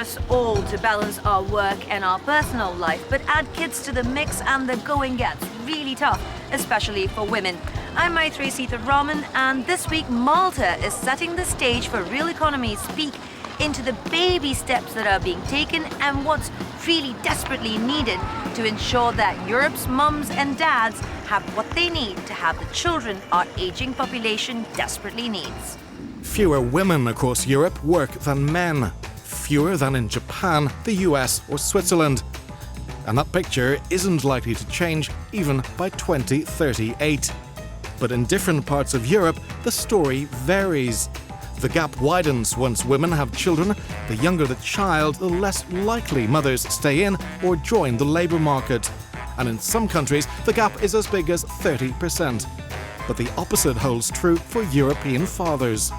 us all to balance our work and our personal life, but add kids to the mix and the going gets really tough, especially for women. I'm Maitri Sitharaman, and this week Malta is setting the stage for Real Economy's peek into the baby steps that are being taken and what's really desperately needed to ensure that Europe's mums and dads have what they need to have the children our aging population desperately needs. Fewer women across Europe work than men. Fewer than in Japan, the US or Switzerland. And that picture isn't likely to change even by 2038. But in different parts of Europe, the story varies. The gap widens once women have children. The younger the child, the less likely mothers stay in or join the labour market. And in some countries, the gap is as big as 30%. But the opposite holds true for European fathers.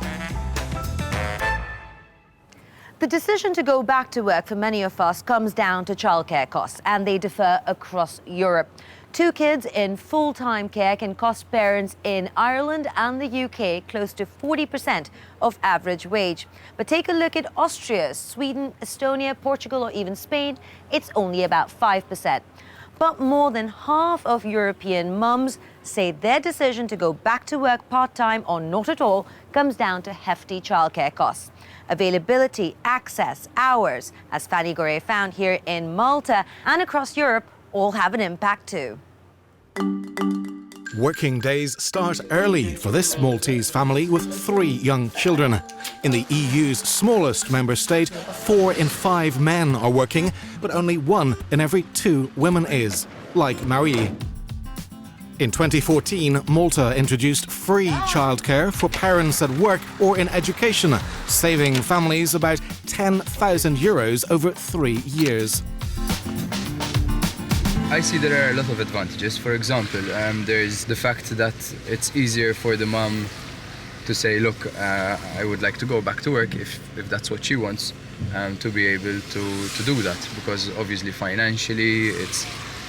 The decision to go back to work for many of us comes down to childcare costs, and they differ across Europe. 2 kids in full-time care can cost parents in Ireland and the UK close to 40% of average wage. But take a look at Austria, Sweden, Estonia, Portugal, or even Spain. It's only about 5%. But more than half of European mums say their decision to go back to work part-time or not at all comes down to hefty childcare costs. Availability, access, hours, as Fanny Gore found here in Malta and across Europe, all have an impact too. Working days start early for this Maltese family with 3 young children. In the EU's smallest member state, 4 in 5 men are working, but only 1 in every 2 women is, like Marie. In 2014, Malta introduced free childcare for parents at work or in education, saving families about €10,000 over 3 years. I see there are a lot of advantages. For example, there's the fact that it's easier for the mom to say, look, I would like to go back to work if that's what she wants, to be able to do that, because obviously financially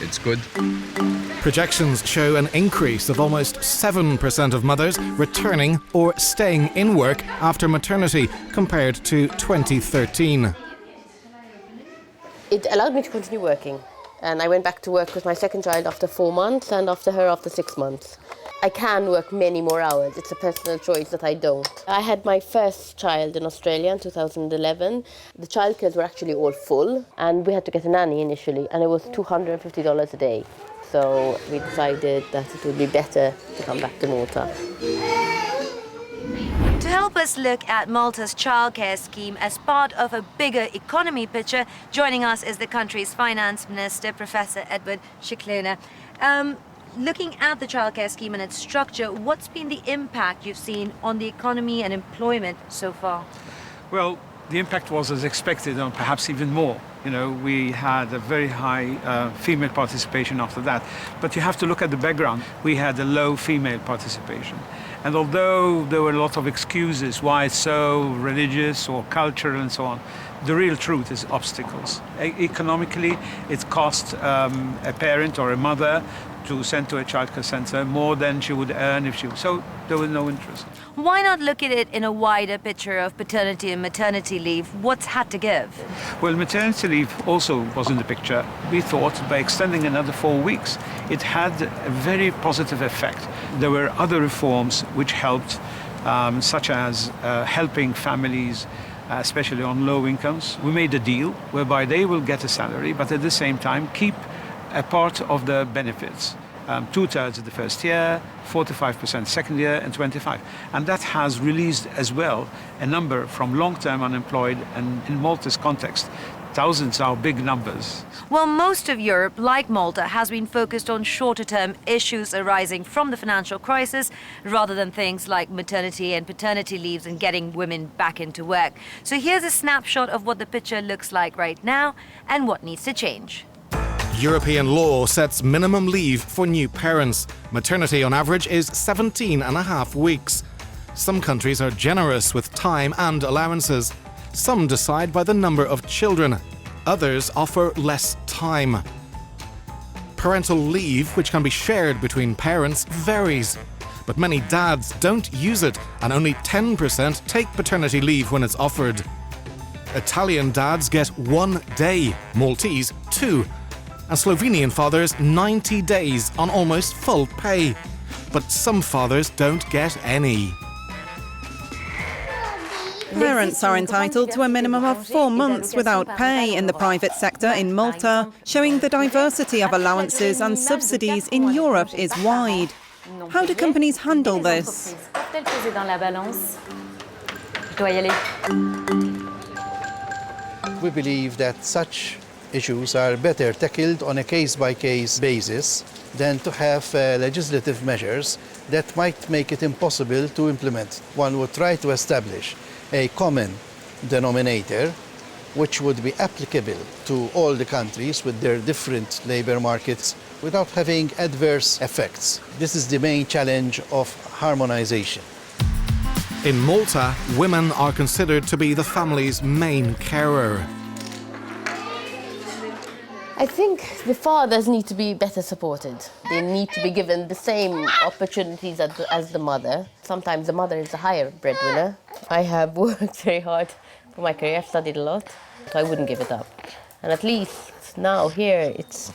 it's good. Projections show an increase of almost 7% of mothers returning or staying in work after maternity compared to 2013. It allowed me to continue working. And I went back to work with my second child after 4 months and after her after 6 months. I can work many more hours. It's a personal choice that I don't. I had my first child in Australia in 2011. The childcares were actually all full, and we had to get a nanny initially, and it was $250 a day. So we decided that it would be better to come back to Malta. To help us look at Malta's childcare scheme as part of a bigger economy picture, joining us is the country's finance minister, Professor Edward Scicluna. Looking at the childcare scheme and its structure, what's been the impact you've seen on the economy and employment so far? Well, the impact was as expected, and perhaps even more. You know, we had a very high female participation after that. But you have to look at the background. We had a low female participation. And although there were a lot of excuses why it's so religious or cultural and so on, the real truth is obstacles. Economically, it cost a parent or a mother to send to a childcare centre more than she would earn if she... So there was no interest. Why not look at it in a wider picture of paternity and maternity leave? What's had to give? Well, maternity leave also was in the picture. We thought by extending another 4 weeks, it had a very positive effect. There were other reforms which helped, such as helping families, especially on low incomes. We made a deal whereby they will get a salary, but at the same time keep a part of the benefits. 2/3 of the first year, 45% second year, and 25%. And that has released as well a number from long-term unemployed, and in Malta's context, thousands are big numbers. Well, most of Europe, like Malta, has been focused on shorter-term issues arising from the financial crisis rather than things like maternity and paternity leaves and getting women back into work. So here's a snapshot of what the picture looks like right now and what needs to change. European law sets minimum leave for new parents. Maternity on average is 17.5 weeks. Some countries are generous with time and allowances. Some decide by the number of children. Others offer less time. Parental leave, which can be shared between parents, varies. But many dads don't use it, and only 10% take paternity leave when it's offered. Italian dads get 1 day, Maltese 2, and Slovenian fathers 90 days on almost full pay. But some fathers don't get any. Parents are entitled to a minimum of 4 months without pay in the private sector in Malta, showing the diversity of allowances and subsidies in Europe is wide. How do companies handle this? We believe that such issues are better tackled on a case-by-case basis than to have legislative measures that might make it impossible to implement. One would try to establish a common denominator which would be applicable to all the countries with their different labour markets without having adverse effects. This is the main challenge of harmonisation. In Malta, women are considered to be the family's main carer. I think the fathers need to be better supported. They need to be given the same opportunities as the mother. Sometimes the mother is the higher breadwinner. I have worked very hard for my career. I've studied a lot, so I wouldn't give it up. And at least now here, it's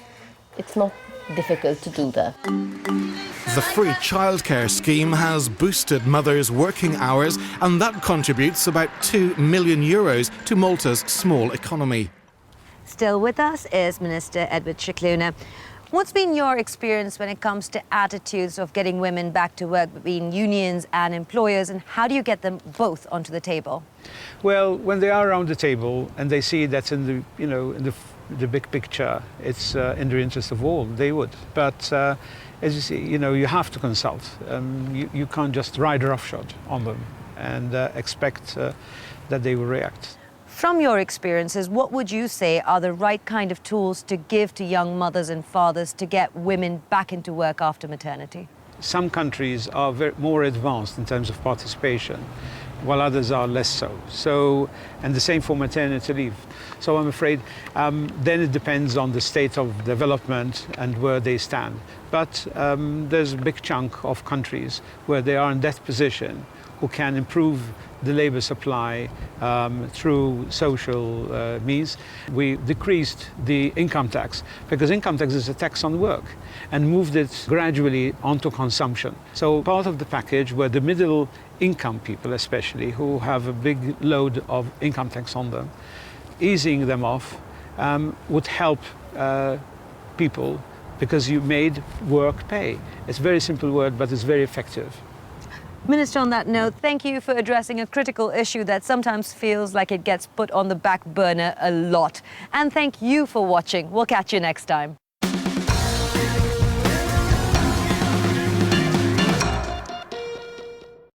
not difficult to do that. The free childcare scheme has boosted mothers' working hours, and that contributes about €2 million to Malta's small economy. Still with us is Minister Edward Scicluna. What's been your experience when it comes to attitudes of getting women back to work between unions and employers, and how do you get them both onto the table? Well, when they are around the table and they see that's in the big picture, it's in the interest of all, they would. But as you see, you have to consult. You can't just ride roughshod on them and expect that they will react. From your experiences, what would you say are the right kind of tools to give to young mothers and fathers to get women back into work after maternity? Some countries are more advanced in terms of participation, while others are less so. And the same for maternity leave. So I'm afraid then it depends on the state of development and where they stand. But there's a big chunk of countries where they are in that position who can improve the labour supply through social means. We decreased the income tax because income tax is a tax on work and moved it gradually onto consumption. So part of the package were the middle income people especially who have a big load of income tax on them. Easing them off would help people because you made work pay. It's a very simple word, but it's very effective. Minister, on that note, thank you for addressing a critical issue that sometimes feels like it gets put on the back burner a lot. And thank you for watching. We'll catch you next time.